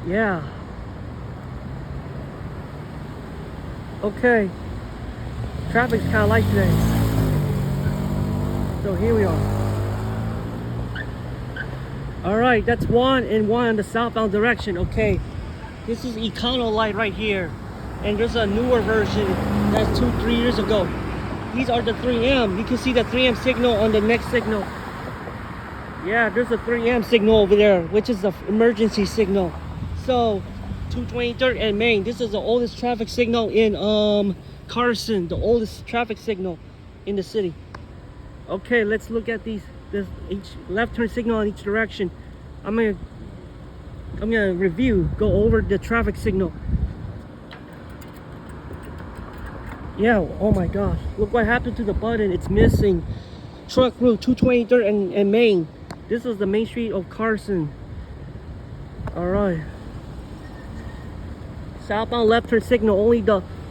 Yeah. Okay. Traffic's kind of light today. So here we are. All right, that's 1 and 1 in the southbound direction. Okay, this is Econolite right here, and there's a newer version that's 2-3 years ago. These are the 3M. You can see the 3M signal on the next signal. Yeah, there's a 3M signal over there, which is the emergency signal. So 223rd and Main. This is the oldest traffic signal in Carson, the oldest traffic signal in the city. Okay, let's look at these. There's each left turn signal in each direction. I'm gonna go over the traffic signal. Yeah, oh my gosh, look what happened to the button. It's missing. Truck route 223rd and Main. This is the main street of Carson. All right. Southbound left turn signal only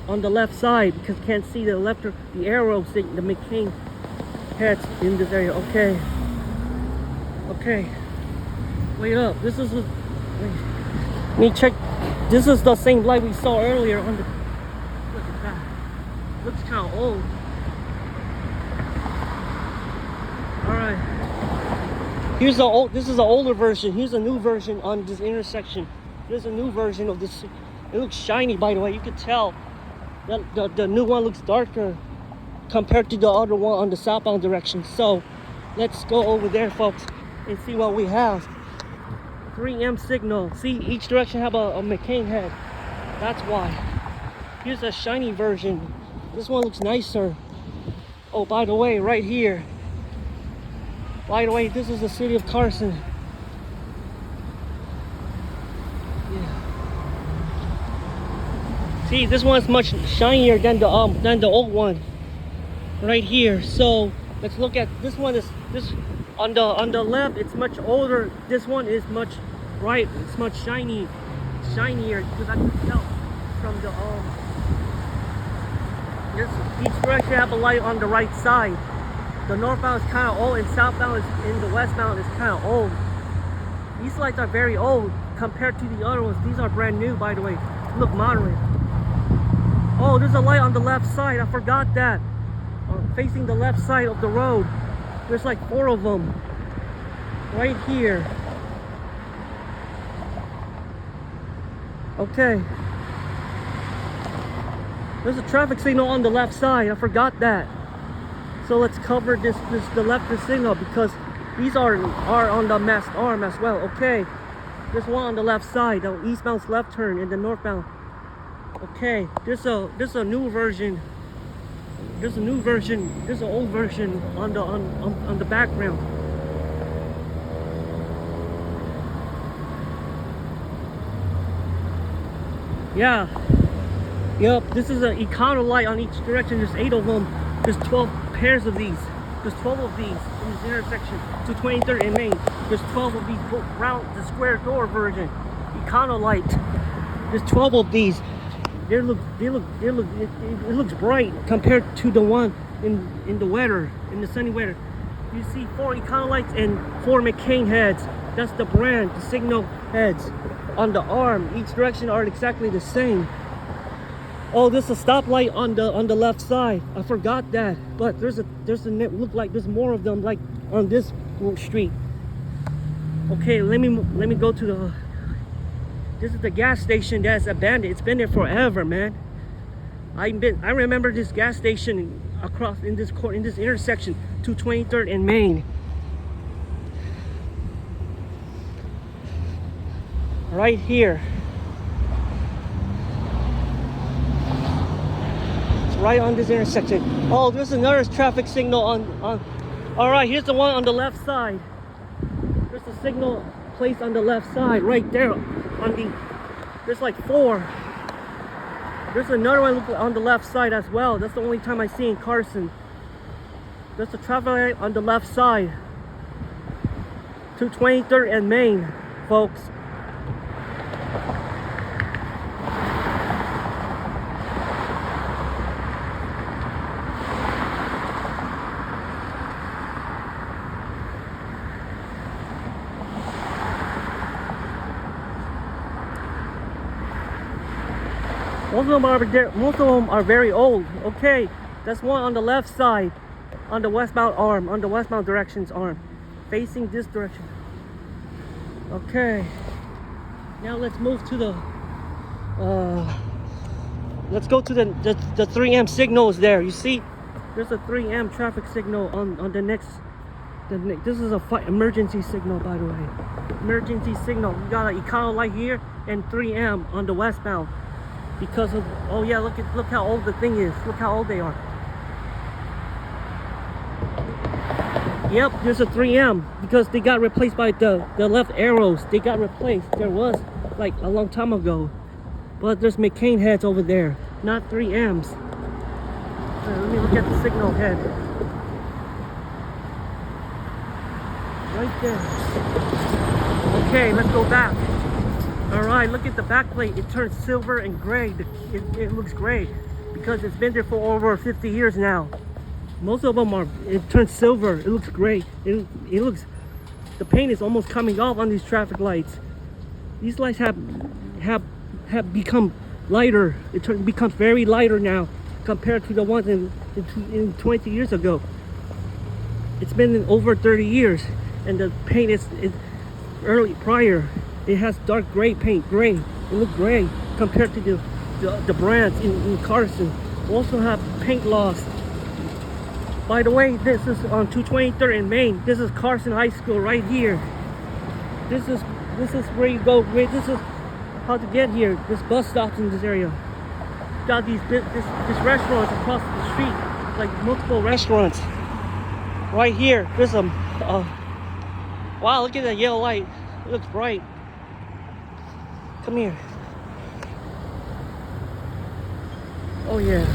on the left side, because you can't see the left turn, the arrow signal, the McCain heads in this area. Okay. Okay. Wait up. This is let me check. This is the same light we saw earlier on the. Look at that. Looks kind of old. All right. Here's the old. This is the older version. Here's a new version on this intersection. There's a new version of this. It looks shiny, by the way. You could tell that the new one looks darker compared to the other one on the southbound direction. So let's go over there, folks, and see what we have. 3M signal. See, each direction have a McCain head. That's why. Here's a shiny version. This one looks nicer. Oh, by the way, right here. By the way, this is the city of Carson. Yeah. See, this one's much shinier than the old one. Right here. So let's look at this one. Is this on the left? It's much older. This one is much bright. It's much shinier because I can tell from the each direction have a light on the right side. The northbound is kind of old, and southbound is in the westbound is kind of old. These lights are very old compared to the other ones. These are brand new, by the way. Look modern. Oh, there's a light on the left side. I forgot that. Facing the left side of the road. There's like 4 of them right here. Okay. There's a traffic signal on the left side. I forgot that. So let's cover the left signal, because these are on the masked arm as well. Okay. There's one on the left side, the eastbound's left turn, and the northbound. Okay. There's a new version. There's an old version on the background. Yeah. Yep, this is an Econolite on each direction. There's 8 of them. There's 12 pairs of these. There's 12 of these in this intersection to 23rd and Main. There's 12 of these round, the square door version. Econolite. There's 12 of these. It looks bright compared to the one in the weather, in the sunny weather. You see 4 Econolites and 4 McCain heads. That's the brand, the signal heads on the arm. Each direction are exactly the same. Oh, there's a stoplight on the left side. I forgot that, but look like there's more of them like on this street. Okay, let me go to the. This is the gas station that's abandoned. It's been there forever, man. I remember this gas station across in this intersection to 23rd and Main. Right here. It's right on this intersection. Oh, there's another traffic signal on. All right, here's the one on the left side. There's a signal placed on the left side, right there. There's like 4. There's another one on the left side as well. That's the only time I see in Carson. There's a traffic light on the left side to 23rd and Main, folks. Most of them are very old. Okay, that's one on the left side, on the westbound arm, on the westbound directions arm, facing this direction. Okay, now let's move to the let's go to the 3M signals there. You see, there's a 3M traffic signal on the next. This is a emergency signal, by the way. Emergency signal. We got an Econolite here and 3M on the westbound. Because of, oh yeah, look how old the thing is. Look how old they are. Yep, there's a 3M because they got replaced by the left arrows. They got replaced. There was like a long time ago. But there's McCain heads over there, not 3Ms. Let me look at the signal head. Right there. Okay, let's go back. All right, look at the back plate. It turns silver and gray. It looks gray because it's been there for over 50 years now. Most of them it turns silver. It looks gray. It looks, the paint is almost coming off on these traffic lights. These lights have become lighter. It becomes very lighter now compared to the ones in 20 years ago. It's been over 30 years, and the paint is prior. It has dark gray paint, gray. It looks gray compared to the brands in Carson. We also have paint loss. By the way, this is on 223rd in Main. This is Carson High School right here. This is where you go. This is how to get here. This bus stops in this area. Got this restaurants across the street, like multiple restaurants. Right here, there's a wow, look at that yellow light. It looks bright. Come here. Oh yeah.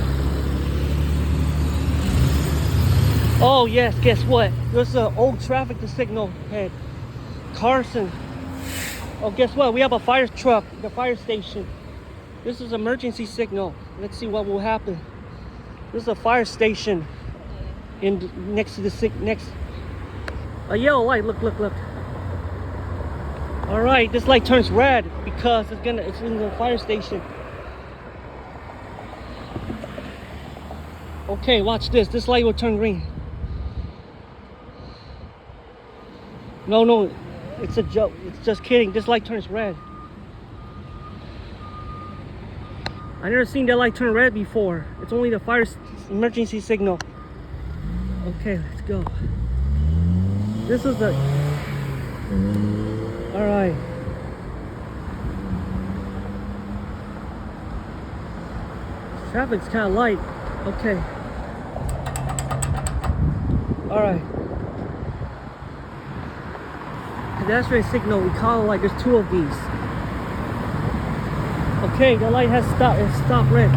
Oh yes, guess what? There's an old traffic signal head. Carson. Oh, guess what? We have a fire truck, the fire station. This is emergency signal. Let's see what will happen. This is a fire station next to the a yellow light. Look. All right, this light turns red because it's in the fire station. Okay, watch this. This light will turn green. No, it's a joke. It's just kidding. This light turns red. I never seen that light turn red before. It's only the fire emergency signal. Okay, let's go. This is the. All right. Traffic's kind of light. Okay. All right. Pedestrian signal. We call it like there's two of these. Okay, the light has stopped. It's stopped red.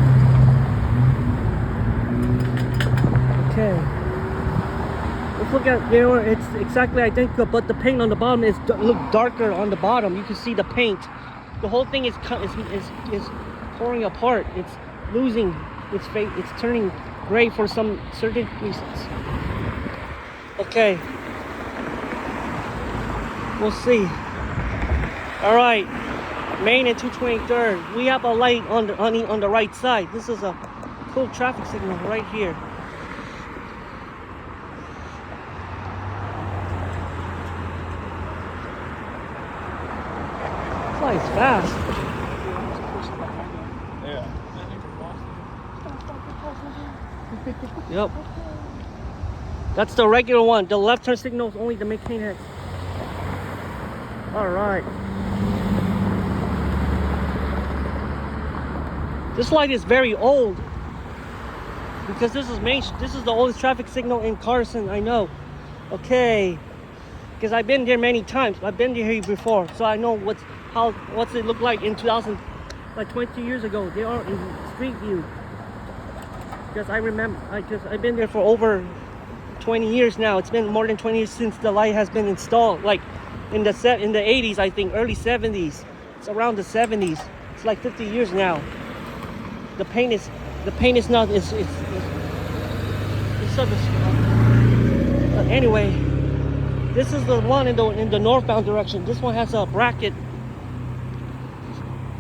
Okay. Let's look at there. It's exactly identical, but the paint on the bottom is look darker on the bottom. You can see the paint. The whole thing is pouring apart. It's losing its fate. It's turning gray for some certain reasons. Okay. We'll see. All right. Main and 223rd. We have a light on the right side. This is a cool traffic signal right here. This light is fast. Yep. That's the regular one. The left turn signal is only the McCain head. All right. This light is very old because this is the oldest traffic signal in Carson. I know. Okay. Because I've been there many times. I've been here before, so I know what's it look like in 2000, like 20 years ago. They are in Street View. Because I remember, I've been there for over 20 years now. It's been more than 20 years since the light has been installed. Like in the 80s, I think, early 70s. It's around the 70s. It's like 50 years now. The paint is not. It's sort of. Anyway, this is the one in the northbound direction. This one has a bracket.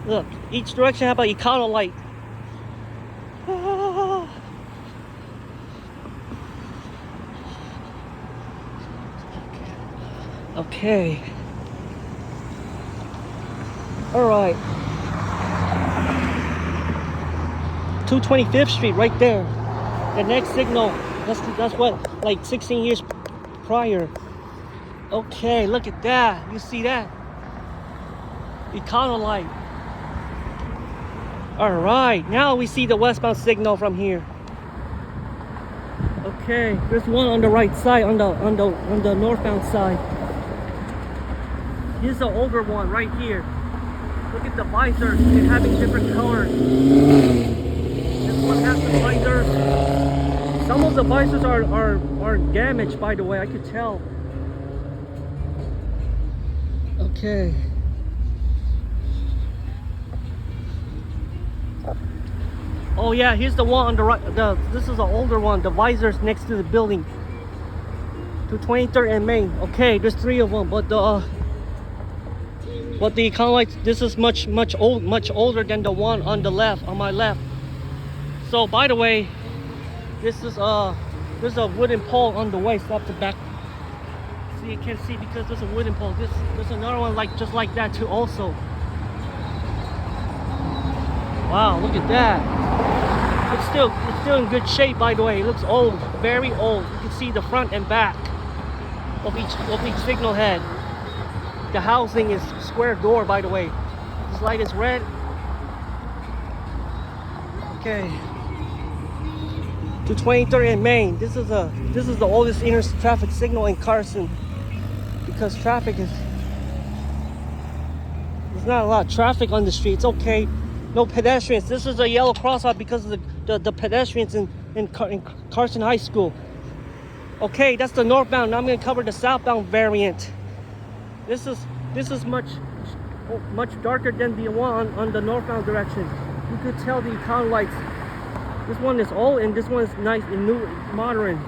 Look, each direction have an Econolite. Okay. All right. 225th Street right there. The next signal. That's what, like 16 years prior. Okay, look at that. You see that? Econolite. All right, now we see the westbound signal from here. Okay, there's one on the right side, on the northbound side. Here's the older one right here. Look at the visors, they're having different colors. This one has the visors. Some of the visors are damaged, by the way, I could tell. Okay. Oh yeah, here's the one on the right. This is an older one. The visors next to the building. To 23rd and Main. Okay, there's 3 of them, but the Econolites, this is much older than the one on the left, on my left. So by the way, this is there's a wooden pole on the way. Stop the back. So you can't see because there's a wooden pole. There's another one just like that too also. Wow, look at that. It's still in good shape, by the way. It looks old, very old. You can see the front and back of each signal head. The housing is square door, by the way. This light is red. Okay. To 23rd and Main. This is the oldest inner traffic signal in Carson because there's not a lot of traffic on the street. It's okay. No pedestrians. This is a yellow crosswalk because of the pedestrians in Carson High School. Okay, that's the northbound. Now I'm going to cover the southbound variant. This is much darker than the one on the northbound direction. You could tell the Econolites. This one is old and this one is nice and new, modern.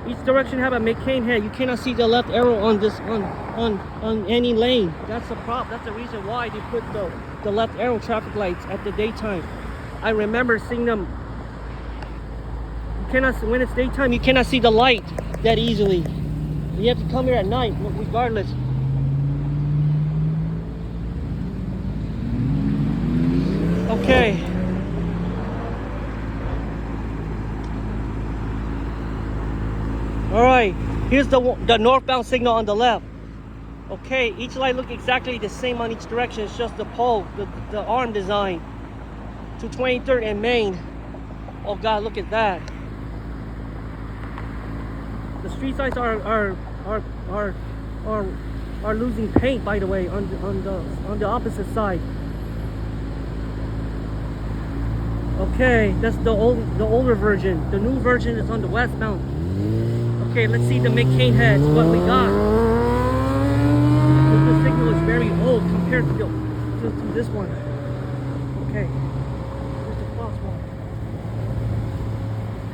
Each direction have a McCain head. You cannot see the left arrow on this on any lane. That's the problem. That's the reason why they put the left arrow traffic lights at the daytime. I remember seeing them. You cannot, when it's daytime, you cannot see the light that easily. You have to come here at night, regardless. Okay. All right, here's the northbound signal on the left. Okay, each light looks exactly the same on each direction. It's just the pole, the arm design. To 23rd and Main. Oh God, look at that. The street lights are losing paint, by the way, on the opposite side. Okay, that's the older version. The new version is on the westbound. Okay, let's see the McCain heads, what we got. The signal is very old compared to this one. Okay, here's the crosswalk.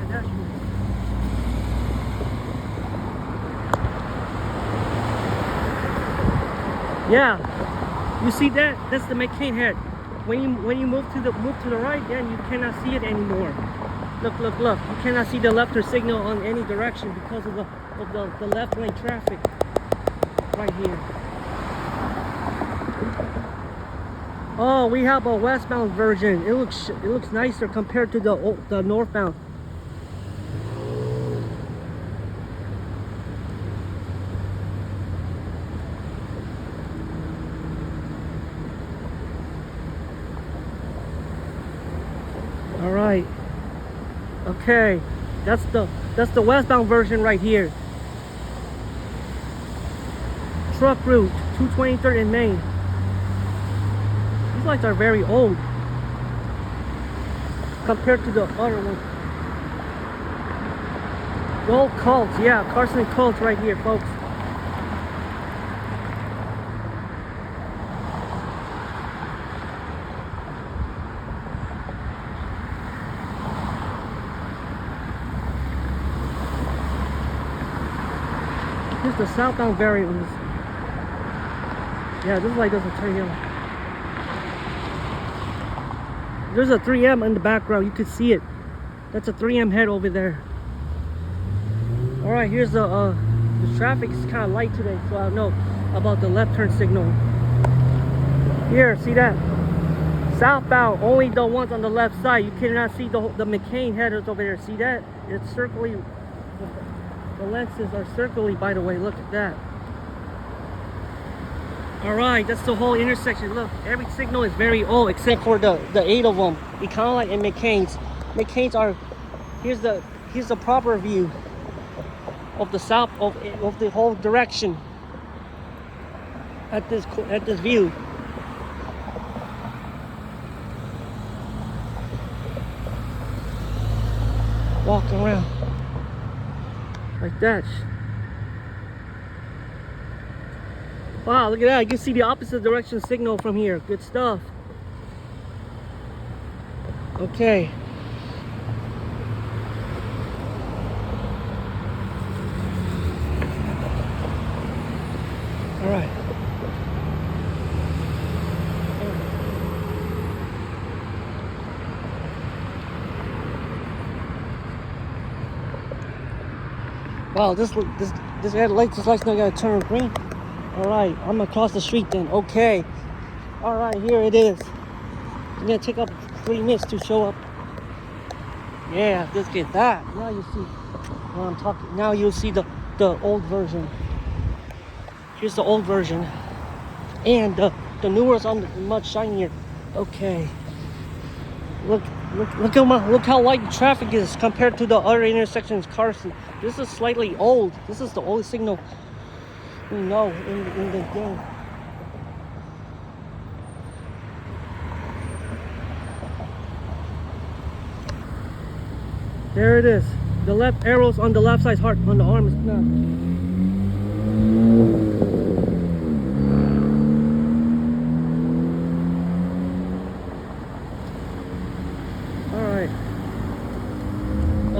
And that's yeah, you see that? That's the McCain head. When you move to the right, then you cannot see it anymore. Look. You cannot see the left signal on any direction because of the left lane traffic right here. Oh, we have a westbound version. It looks nicer compared to the northbound. All right. Okay, that's the westbound version right here. Truck route, 223rd and Main. These lights are very old compared to the other one. The old Colts, yeah, Carson Colts right here, folks. Here's the southbound variant. Yeah, this light doesn't turn yellow. There's a 3M in the background. You can see it. That's a 3M head over there. All right, here's the The traffic is kind of light today, so I don't know about the left turn signal. Here, see that? Southbound, only the ones on the left side. You cannot see the McCain headers over there. See that? It's circling. The lenses are circling, by the way. Look at that. Alright, that's the whole intersection. Look, every signal is very old except for the 8 of them. Econolites and McCain's. McCain's are, here's the proper view of the south of the whole direction at this view. Walk around like that. Wow, look at that. You can see the opposite direction signal from here. Good stuff. Okay. All right. Wow, this red light, this light's not gonna turn green. All right, I'm across the street then. Okay. All right, here it is. It's gonna take up 3 minutes to show up. Yeah, let's get that. Now you see what I'm talking. Now you'll see the old version. Here's the old version, and the newer is much shinier. Okay. Look how light the traffic is compared to the other intersections. Carson. This is slightly old. This is the oldest signal we know in the game. There it is. The left arrows on the left side's heart, on the arm is not. Alright.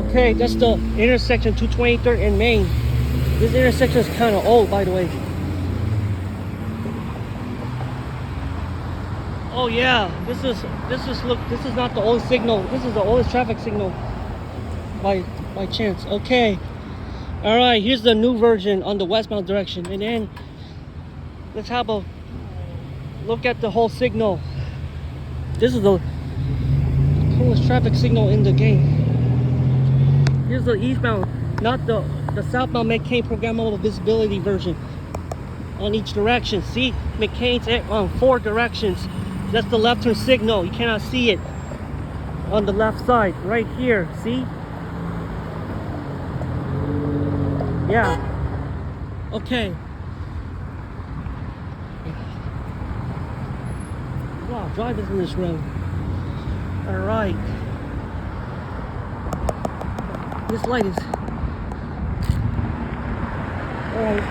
Okay, that's the intersection 223rd and Main. This intersection is kind of old, by the way. Oh yeah, this is not the old signal. This is the oldest traffic signal by chance. Okay. All right, here's the new version on the westbound direction, and then let's have a look at the whole signal. This is the coolest traffic signal in the game. Here's the eastbound, not the southbound McCain programmable visibility version on each direction. See, McCain's on 4 directions. That's the left turn signal. You cannot see it on the left side right here. See? Yeah. Okay. Wow, driving in this road. All right. This light is. All right.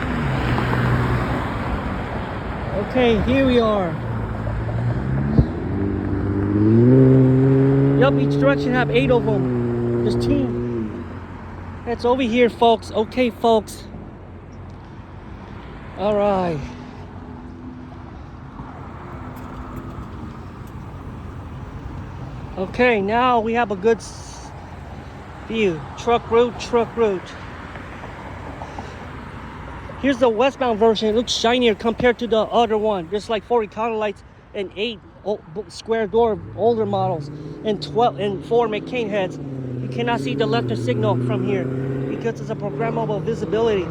Okay, here we are. Yup, each direction have 8 of them. There's 2. That's over here, folks. Okay, folks. All right. Okay, now we have a good view. Truck route. Here's the westbound version. It looks shinier compared to the other one. There's like 4 Econolites and 8 square door older models and 4 McCain heads. You cannot see the left turn signal from here because it's a programmable visibility.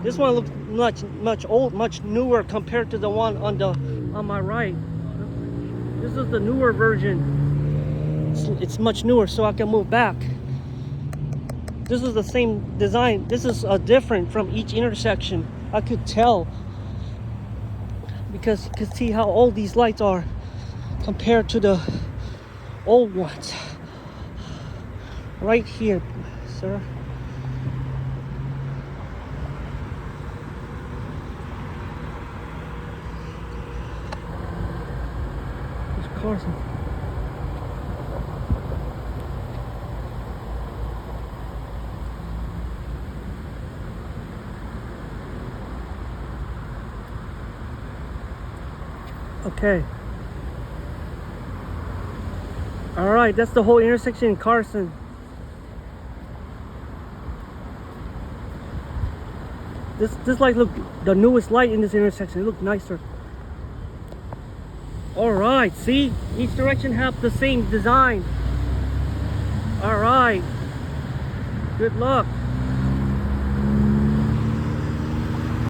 This one looks much newer compared to the one on my right. This is the newer version. It's much newer, so I can move back. This is the same design. This is different from each intersection. I could tell because you can see how old these lights are compared to the old ones. Right here, sir. There's Carson. Okay. All right, that's the whole intersection in Carson. This light look the newest light in this intersection. It look nicer. All right, see, each direction have the same design. All right, good luck.